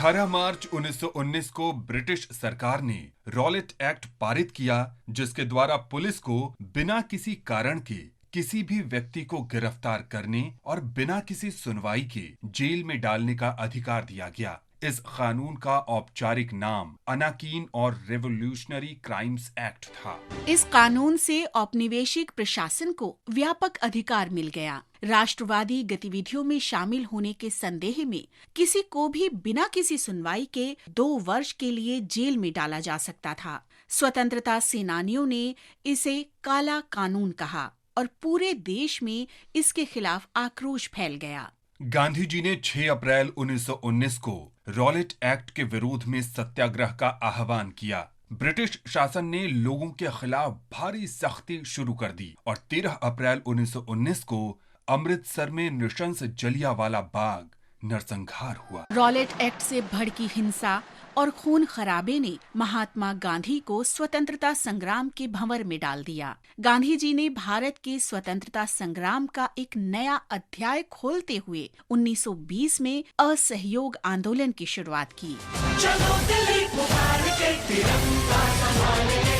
18 मार्च 1919 को ब्रिटिश सरकार ने रॉलेट एक्ट पारित किया, जिसके द्वारा पुलिस को बिना किसी कारण के किसी भी व्यक्ति को गिरफ्तार करने और बिना किसी सुनवाई के जेल में डालने का अधिकार दिया गया। इस कानून का औपचारिक नाम अनाकीन और रेवोल्यूशनरी क्राइम्स एक्ट था। इस कानून से औपनिवेशिक प्रशासन को व्यापक अधिकार मिल गया। राष्ट्रवादी गतिविधियों में शामिल होने के संदेह में किसी को भी बिना किसी सुनवाई के 2 वर्ष के लिए जेल में डाला जा सकता था। स्वतंत्रता सेनानियों ने इसे काला कानून कहा और पूरे देश में इसके खिलाफ आक्रोश फैल गया। गांधी जी ने 6 अप्रैल 1919 को रॉलेट एक्ट के विरोध में सत्याग्रह का आह्वान किया। ब्रिटिश शासन ने लोगों के खिलाफ भारी सख्ती शुरू कर दी और 13 अप्रैल 1919 को अमृतसर में नृशंस जलियांवाला बाग नरसंहार हुआ। रॉलेट एक्ट से भड़की हिंसा और खून खराबे ने महात्मा गांधी को स्वतंत्रता संग्राम के भंवर में डाल दिया। गांधी जी ने भारत के स्वतंत्रता संग्राम का एक नया अध्याय खोलते हुए 1920 में असहयोग आंदोलन की शुरुआत की। चलो दिल्ली पुकार के तिरंगा संभालेंगे,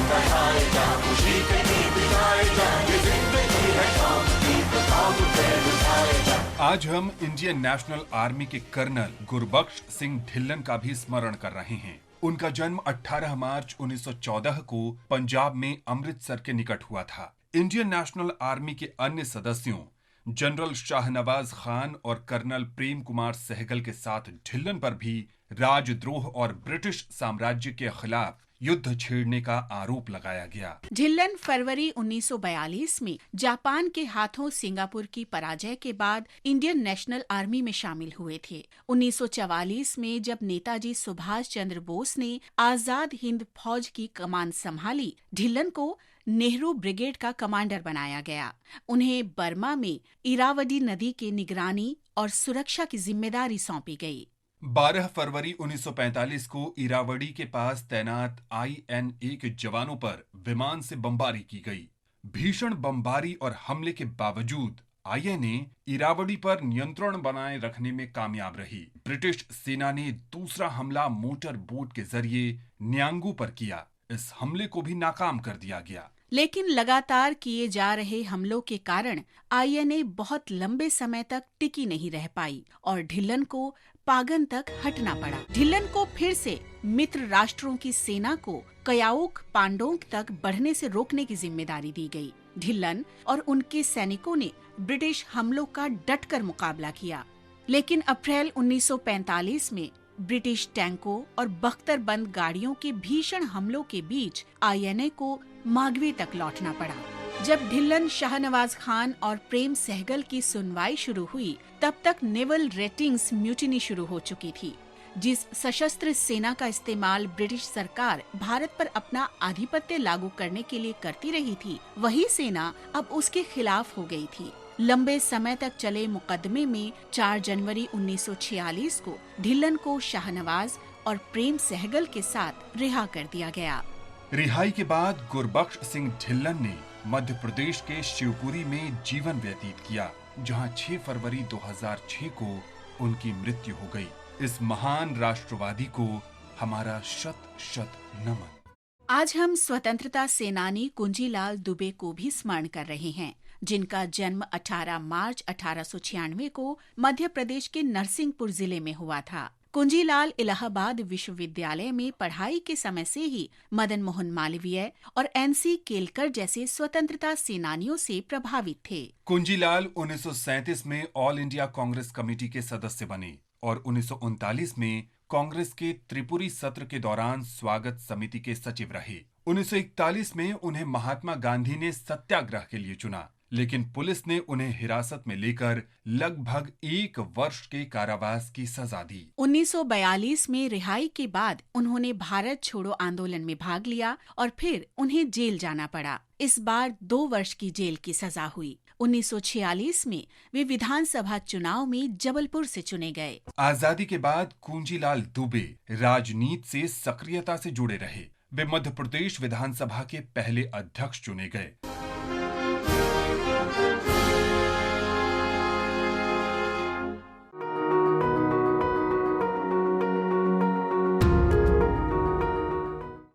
बढ़ाएगा, खुशी के गीत गाएगा, ये जिंदगी है कौम की तो कौम पे उठाएगा। आज हम इंडियन नेशनल आर्मी के कर्नल गुरबख्श सिंह ढिल्लन का भी स्मरण कर रहे हैं। उनका जन्म 18 मार्च 1914 को पंजाब में अमृतसर के निकट हुआ था। इंडियन नेशनल आर्मी के अन्य सदस्यों जनरल शाहनवाज खान और कर्नल प्रेम कुमार सहगल के साथ ढिल्लन पर भी राजद्रोह और ब्रिटिश साम्राज्य के खिलाफ युद्ध छेड़ने का आरोप लगाया गया। ढिल्लन फरवरी 1942 में जापान के हाथों सिंगापुर की पराजय के बाद इंडियन नेशनल आर्मी में शामिल हुए थे। 1944 में जब नेताजी सुभाष चंद्र बोस ने आजाद हिंद फौज की कमान संभाली, ढिल्लन को नेहरू ब्रिगेड का कमांडर बनाया गया। उन्हें बर्मा में इरावदी नदी की निगरानी और सुरक्षा की जिम्मेदारी सौंपी गई। 12 फरवरी 1945 को इरावदी के पास तैनात INA के जवानों पर विमान से बमबारी की गई। भीषण बमबारी और हमले के बावजूद INA इरावदी पर नियंत्रण बनाए रखने में कामयाब रही। ब्रिटिश सेना ने दूसरा हमला मोटर बोट के जरिए न्यांगू पर किया। इस हमले को भी नाकाम कर दिया गया। लेकिन लगातार किए जा रहे हमलों के कारण INA बहुत लंबे समय तक टिकी नहीं रह पाई और ढिल्लन को पागन तक हटना पड़ा। ढिल्लन को फिर से मित्र राष्ट्रों की सेना को कयाओक पांडोंग तक बढ़ने से रोकने की जिम्मेदारी दी गई। ढिल्लन और उनके सैनिकों ने ब्रिटिश हमलों का डटकर मुकाबला किया, लेकिन अप्रैल 1945 में ब्रिटिश टैंकों और बख्तरबंद गाड़ियों के भीषण हमलों के बीच INA को मागवे तक लौटना पड़ा। जब ढिल्लन, शाहनवाज खान और प्रेम सहगल की सुनवाई शुरू हुई, तब तक नेवल रेटिंग्स म्यूटिनी शुरू हो चुकी थी। जिस सशस्त्र सेना का इस्तेमाल ब्रिटिश सरकार भारत पर अपना आधिपत्य लागू करने के लिए करती रही थी, वही सेना अब उसके खिलाफ हो गई थी। लंबे समय तक चले मुकदमे में 4 जनवरी 1946 को ढिल्लन को शाहनवाज और प्रेम सहगल के साथ रिहा कर दिया गया। रिहाई के बाद गुरबख्श सिंह ढिल्लन ने मध्य प्रदेश के शिवपुरी में जीवन व्यतीत किया, जहां 6 फरवरी 2006 को उनकी मृत्यु हो गई। इस महान राष्ट्रवादी को हमारा शत शत नमन। आज हम स्वतंत्रता सेनानी कुंजीलाल दुबे को भी स्मरण कर रहे हैं, जिनका जन्म 18 मार्च 1896 को मध्य प्रदेश के नरसिंहपुर जिले में हुआ था। कुंजीलाल इलाहाबाद विश्वविद्यालय में पढ़ाई के समय से ही मदन मोहन मालवीय और NC केलकर जैसे स्वतंत्रता सेनानियों से प्रभावित थे। कुंजीलाल 1937 में ऑल इंडिया कांग्रेस कमेटी के सदस्य बने और 1939 में कांग्रेस के त्रिपुरी सत्र के दौरान स्वागत समिति के सचिव रहे। 1941 में उन्हें महात्मा गांधी ने सत्याग्रह के लिए चुना, लेकिन पुलिस ने उन्हें हिरासत में लेकर लगभग 1 वर्ष के कारावास की सजा दी। 1942 में रिहाई के बाद उन्होंने भारत छोड़ो आंदोलन में भाग लिया और फिर उन्हें जेल जाना पड़ा। इस बार 2 वर्ष की जेल की सजा हुई। 1946 में वे विधानसभा चुनाव में जबलपुर से चुने गए। आजादी के बाद कुंजीलाल दुबे राजनीति से सक्रियता से जुड़े रहे। वे मध्य प्रदेश विधानसभा के पहले अध्यक्ष चुने गए।